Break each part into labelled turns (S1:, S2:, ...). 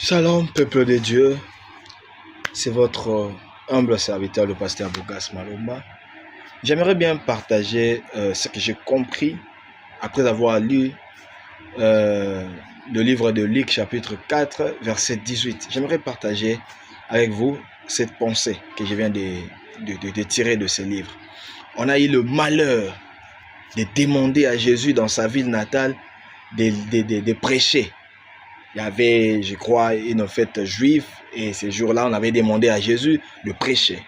S1: Shalom, peuple de Dieu, c'est votre humble serviteur, le pasteur Bougas Maloma. J'aimerais bien partager ce que j'ai compris après avoir lu le livre de Luc, chapitre 4, verset 18. J'aimerais partager avec vous cette pensée que je viens de tirer de ce livre. On a eu le malheur de demander à Jésus dans sa ville natale de prêcher. Il y avait, je crois, une fête juive et ces jours-là, on avait demandé à Jésus de prêcher.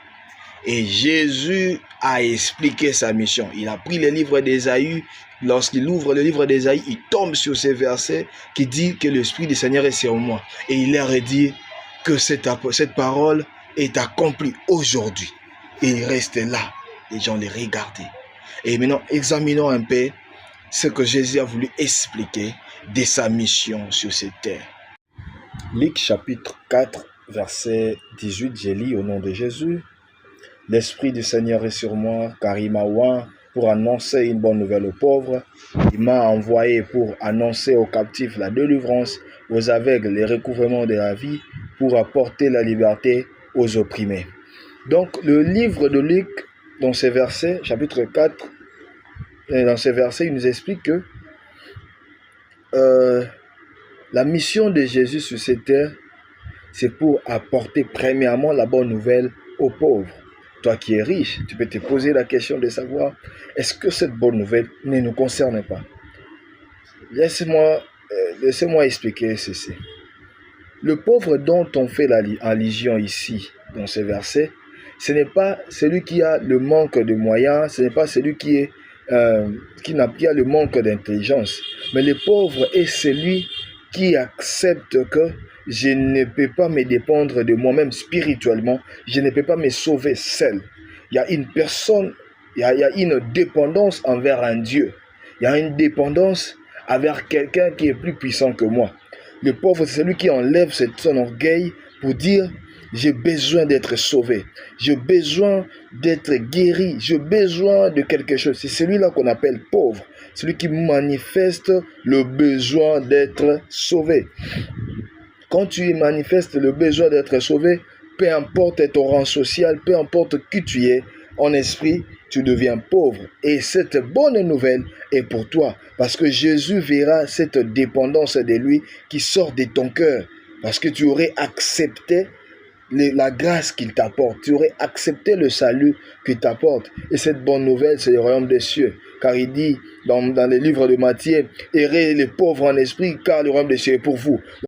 S1: Et Jésus a expliqué sa mission. Il a pris le livre d'Ésaïe. Lorsqu'il ouvre le livre d'Ésaïe, il tombe sur ces versets qui disent que l'Esprit du Seigneur est sur moi. Et il leur a dit que cette parole est accomplie aujourd'hui. Et il reste là. Les gens les regardaient. Et maintenant, examinons un peu ce que Jésus a voulu expliquer de sa mission sur cette terre. Luc chapitre 4, verset 18, j'ai lu au nom de Jésus. L'Esprit du Seigneur est sur moi, car il m'a oint pour annoncer une bonne nouvelle aux pauvres. Il m'a envoyé pour annoncer aux captifs la délivrance, aux aveugles le recouvrement de la vie, pour apporter la liberté aux opprimés. Donc le livre de Luc, dans ces versets, chapitre 4, dans ces versets, il nous explique que la mission de Jésus sur cette terre, c'est pour apporter premièrement la bonne nouvelle aux pauvres. Toi qui es riche, tu peux te poser la question de savoir, est-ce que cette bonne nouvelle ne nous concerne pas? Laissez-moi expliquer ceci. Le pauvre dont on fait allusion ici, dans ce verset, ce n'est pas celui qui a le manque de moyens, ce n'est pas celui qui a le manque d'intelligence, mais le pauvre est celui qui accepte que je ne peux pas me dépendre de moi-même spirituellement, je ne peux pas me sauver seul. Il y a une personne, il y a une dépendance envers un Dieu. Il y a une dépendance envers quelqu'un qui est plus puissant que moi. Le pauvre, c'est celui qui enlève son orgueil pour dire « j'ai besoin d'être sauvé, j'ai besoin d'être guéri, j'ai besoin de quelque chose ». C'est celui-là qu'on appelle pauvre, celui qui manifeste le besoin d'être sauvé. Quand tu manifestes le besoin d'être sauvé, peu importe ton rang social, peu importe qui tu es, en esprit, tu deviens pauvre. Et cette bonne nouvelle est pour toi. Parce que Jésus verra cette dépendance de lui qui sort de ton cœur. Parce que tu aurais accepté la grâce qu'il t'apporte. Tu aurais accepté le salut qu'il t'apporte. Et cette bonne nouvelle, c'est le royaume des cieux. Car il dit dans le livre de Matthieu, « Errez les pauvres en esprit, car le royaume des cieux est pour vous. »